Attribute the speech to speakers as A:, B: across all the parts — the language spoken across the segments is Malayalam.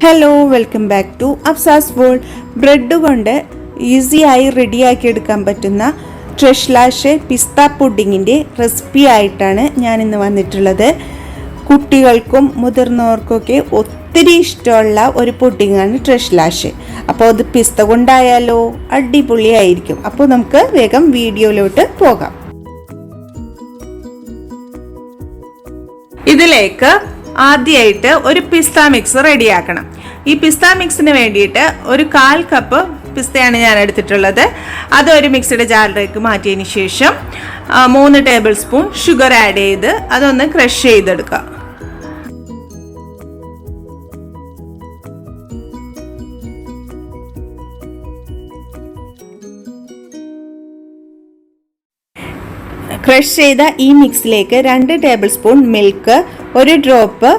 A: Hello, welcome back to Afsa's world. Bread കൊണ്ട് ഈസിയായി റെഡിയാക്കി എടുക്കാൻ പറ്റുന്ന ട്രഷ്ലാഷ് പിസ്ത പുഡിങ്ങിൻ്റെ റെസിപ്പി ആയിട്ടാണ് ഞാനിന്ന് വന്നിട്ടുള്ളത്. കുട്ടികൾക്കും മുതിർന്നവർക്കൊക്കെ ഒത്തിരി ഇഷ്ടമുള്ള ഒരു പുഡിങ്ങാണ് ട്രഷ്ലാഷ്. അപ്പോൾ അത് പിസ്ത കൊണ്ടായാലോ അടിപൊളിയായിരിക്കും. അപ്പോൾ നമുക്ക് വേഗം വീഡിയോയിലോട്ട് പോകാം. ഇതിലേക്ക് ആദ്യമായിട്ട് ഒരു പിസ്ത മിക്സ് റെഡിയാക്കണം. ഈ പിസ്ത മിക്സിന് വേണ്ടിയിട്ട് ഒരു 1/4 കപ്പ് പിസ്തയാണ് ഞാൻ എടുത്തിട്ടുള്ളത്. അത് ഒരു മിക്സിയുടെ ജാറിലേക്ക് മാറ്റിയതിന് ശേഷം 3 ടേബിൾ സ്പൂൺ ഷുഗർ ആഡ് ചെയ്ത് അതൊന്ന് ക്രഷ് ചെയ്തെടുക്കുക. ക്രഷ് ചെയ്ത ഈ മിക്സിലേക്ക് 2 tablespoon milk, 1 drop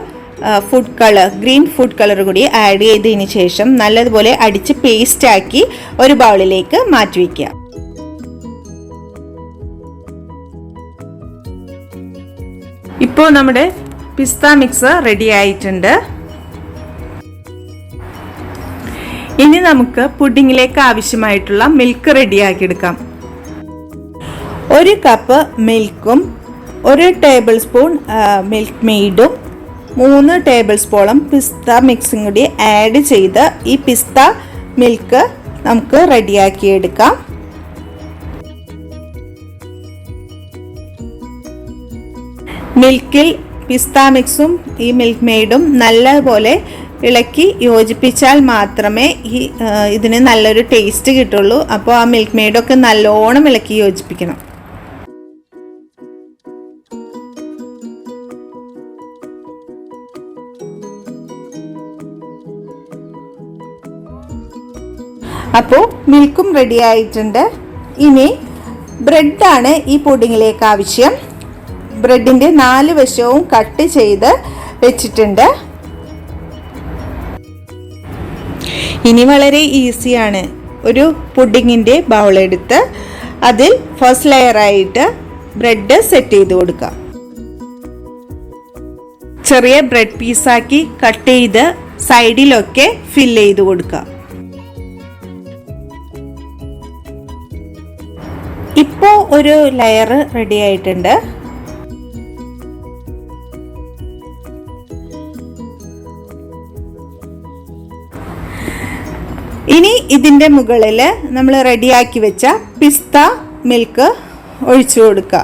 A: food colour, green food colour കൂടി ആഡ് ചെയ്തതിന് ശേഷം നല്ലതുപോലെ അടിച്ച് പേസ്റ്റാക്കി ഒരു ബൗളിലേക്ക് മാറ്റി വയ്ക്കുക. ഇപ്പോൾ നമ്മുടെ പിസ്ത മിക്സ് റെഡി ആയിട്ടുണ്ട്. ഇനി നമുക്ക് പുഡിങ്ങിലേക്ക് ആവശ്യമായിട്ടുള്ള മിൽക്ക് റെഡിയാക്കി എടുക്കാം. 1 കപ്പ് മിൽക്കും 1 ടേബിൾ സ്പൂൺ മിൽക്ക് മെയ്ഡും 3 ടേബിൾ സ്പൂണും പിസ്ത മിക്സും കൂടി ആഡ് ചെയ്ത് ഈ പിസ്ത മിൽക്ക് നമുക്ക് റെഡിയാക്കി എടുക്കാം. മിൽക്കിൽ പിസ്ത മിക്സും ഈ മിൽക്ക് മെയ്ഡും നല്ലപോലെ ഇളക്കി യോജിപ്പിച്ചാൽ മാത്രമേ ഇതിന് നല്ലൊരു ടേസ്റ്റ് കിട്ടുള്ളൂ. അപ്പോൾ ആ മിൽക്ക് മെയ്ഡൊക്കെ നല്ലോണം ഇളക്കി യോജിപ്പിക്കണം. അപ്പോൾ മിൽക്കും റെഡി ആയിട്ടുണ്ട്. ഇനി ബ്രെഡാണ് ഈ പുഡിങ്ങിലേക്ക് ആവശ്യം. ബ്രെഡിൻ്റെ 4 വശവും കട്ട് ചെയ്ത് വെച്ചിട്ടുണ്ട്. ഇനി വളരെ ഈസിയാണ്. ഒരു പുഡിങ്ങിൻ്റെ ബൗളെടുത്ത് അതിൽ ഫസ്റ്റ് ലെയറായിട്ട് ബ്രെഡ് സെറ്റ് ചെയ്ത് കൊടുക്കുക. ചെറിയ ബ്രെഡ് പീസാക്കി കട്ട് ചെയ്ത് സൈഡിലൊക്കെ ഫില്ല് ചെയ്ത് കൊടുക്കുക. ഇപ്പോൾ ഒരു ലെയർ റെഡി ആയിട്ടുണ്ട്. ഇനി ഇതിൻ്റെ മുകളിൽ നമ്മൾ റെഡിയാക്കി വെച്ച പിസ്ത മിൽക്ക് ഒഴിച്ചു കൊടുക്കുക.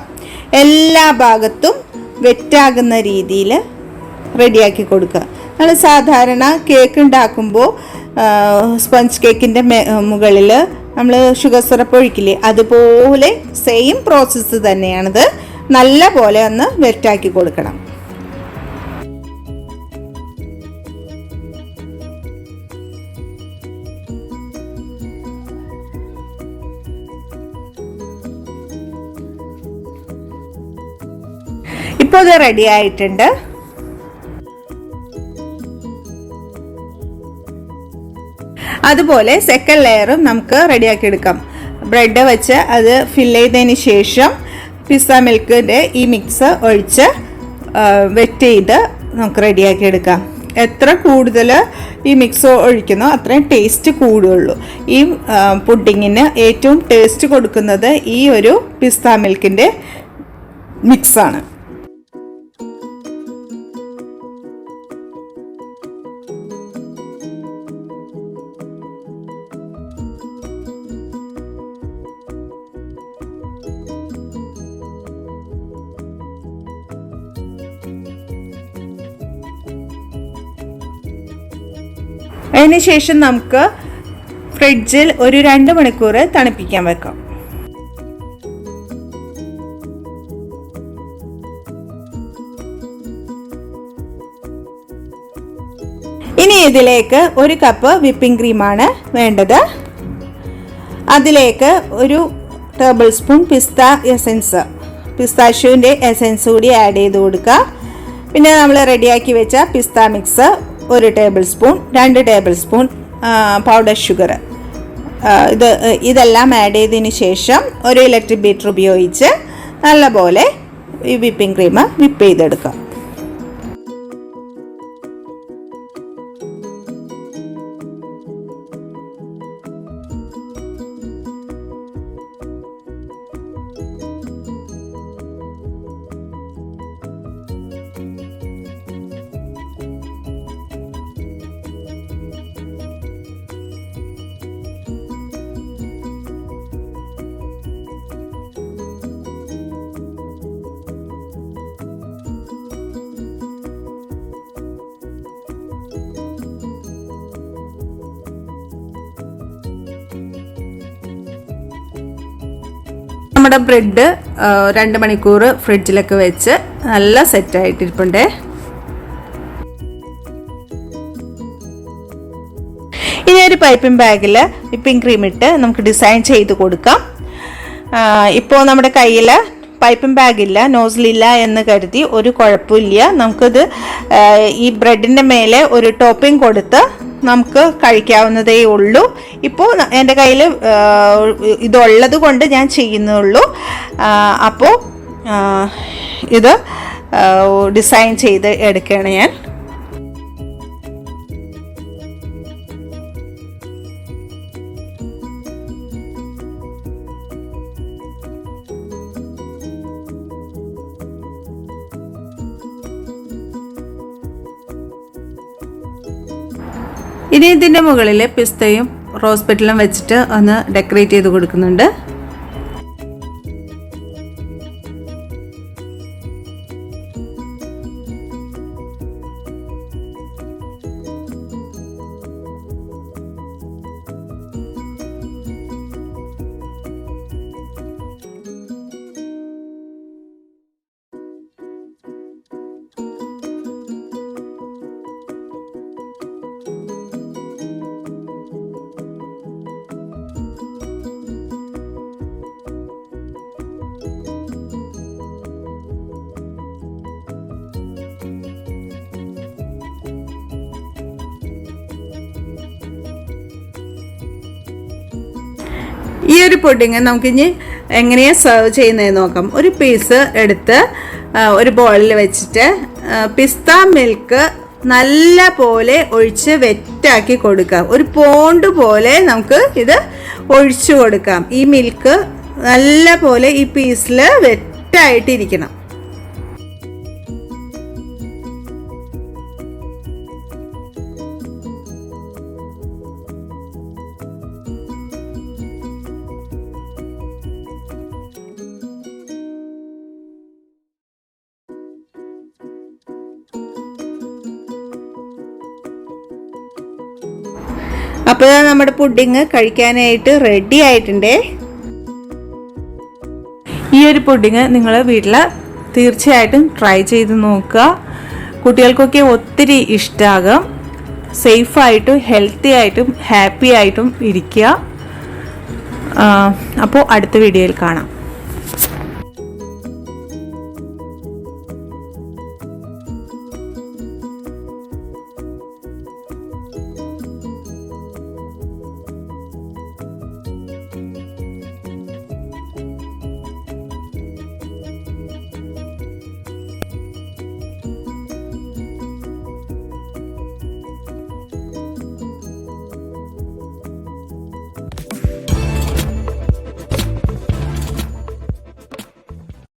A: എല്ലാ ഭാഗത്തും വെറ്റാകുന്ന രീതിയിൽ റെഡിയാക്കി കൊടുക്കുക. നമ്മൾ സാധാരണ കേക്ക് ഉണ്ടാക്കുമ്പോൾ സ്പഞ്ച് കേക്കിൻ്റെ മുകളിൽ നമ്മൾ ഷുഗർ സിറപ്പ് ഒഴിക്കില്ലേ, അതുപോലെ സെയിം പ്രോസസ്സ് തന്നെയാണിത്. നല്ല പോലെ ഒന്ന് വെറ്റാക്കി കൊടുക്കണം. ഇപ്പോൾ ഇത് റെഡി ആയിട്ടുണ്ട്. അതുപോലെ സെക്കൻഡ് ലെയറും നമുക്ക് റെഡിയാക്കി എടുക്കാം. ബ്രെഡ് വെച്ച് അത് ഫില്ല് ചെയ്തതിന് ശേഷം പിസ്ത മിൽക്കിൻ്റെ ഈ മിക്സ് ഒഴിച്ച് വെറ്റ് ചെയ്ത് നമുക്ക് റെഡിയാക്കി എടുക്കാം. എത്ര കൂടുതൽ ഈ മിക്സ് ഒഴിക്കുന്നോ അത്രയും ടേസ്റ്റ് കൂടുകയുള്ളൂ. ഈ പുഡിങ്ങിന് ഏറ്റവും ടേസ്റ്റ് കൊടുക്കുന്നത് ഈ ഒരു പിസ്ത മിൽക്കിൻ്റെ മിക്സാണ്. അതിനുശേഷം നമുക്ക് ഫ്രിഡ്ജിൽ ഒരു 2 മണിക്കൂർ തണുപ്പിക്കാൻ വെക്കാം. ഇനി ഇതിലേക്ക് 1 കപ്പ് വിപ്പിംഗ് ക്രീമാണ് വേണ്ടത്. അതിലേക്ക് 1 ടേബിൾ സ്പൂൺ പിസ്താഷ്യൂവിൻ്റെ എസൻസ് കൂടി ആഡ് ചെയ്ത് കൊടുക്കുക. പിന്നെ നമ്മൾ റെഡിയാക്കി വെച്ച pista mix 1 tablespoon, 2 tablespoon powder sugar, ഇതെല്ലാം ആഡ് ചെയ്തതിന് ശേഷം ഒരു ഇലക്ട്രിക് ബീറ്റർ ഉപയോഗിച്ച് നല്ലപോലെ ഈ വിപ്പിംഗ് ക്രീം വിപ്പ് ചെയ്തെടുക്കാം. നമ്മുടെ ബ്രെഡ് 2 മണിക്കൂർ ഫ്രിഡ്ജിലൊക്കെ വെച്ച് നല്ല സെറ്റായിട്ടിരിപ്പുണ്ട്. ഇനി ഒരു പൈപ്പിംഗ് ബാഗിൽ വിപ്പിംഗ് ക്രീം ഇട്ട് നമുക്ക് ഡിസൈൻ ചെയ്ത് കൊടുക്കാം. ഇപ്പോൾ നമ്മുടെ കയ്യിൽ പൈപ്പിംഗ് ബാഗില്ല, നോസിലില്ല എന്ന് കരുതി ഒരു കുഴപ്പമില്ല. നമുക്കിത് ഈ ബ്രെഡിൻ്റെ മേലെ ഒരു ടോപ്പിംഗ് കൊടുത്ത് നമുക്ക് കഴിക്കാവുന്നതേ ഉള്ളൂ. ഇപ്പോൾ എൻ്റെ കയ്യിൽ ഇതുള്ളത് കൊണ്ട് ഞാൻ ചെയ്യുന്നുള്ളൂ. അപ്പോൾ ഇത് ഡിസൈൻ ചെയ്ത് എടുക്കുകയാണ് ഞാൻ. ഇനി ഇതിൻ്റെ മുകളിൽ പിസ്തയും റോസ് പെറ്റലും വെച്ചിട്ട് ഒന്ന് ഡെക്കറേറ്റ് ചെയ്ത് കൊടുക്കുന്നുണ്ട്. ഈ ഒരു പുഡിങ് നമുക്കിനി എങ്ങനെയാണ് സെർവ് ചെയ്യുന്നതെന്ന് നോക്കാം. ഒരു പീസ് എടുത്ത് ഒരു ബോളിൽ വെച്ചിട്ട് പിസ്ത മിൽക്ക് നല്ല പോലെ ഒഴിച്ച് വെറ്റാക്കി കൊടുക്കാം. ഒരു പോണ്ട് പോലെ നമുക്ക് ഇത് ഒഴിച്ചു കൊടുക്കാം. ഈ മിൽക്ക് നല്ല പോലെ ഈ പീസിൽ വെറ്റായിട്ടിരിക്കണം. അപ്പോൾ നമ്മുടെ പുഡിങ് കഴിക്കാനായിട്ട് റെഡി ആയിട്ടുണ്ട്. ഈ ഒരു പുഡിങ് നിങ്ങൾ വീട്ടിൽ തീർച്ചയായിട്ടും ട്രൈ ചെയ്ത് നോക്കുക. കുട്ടികൾക്കൊക്കെ ഒത്തിരി ഇഷ്ടമാകും. സേഫായിട്ടും ഹെൽത്തി ആയിട്ടും ഹാപ്പി ആയിട്ടും ഇരിക്കുക. അപ്പോൾ അടുത്ത വീഡിയോയിൽ കാണാം.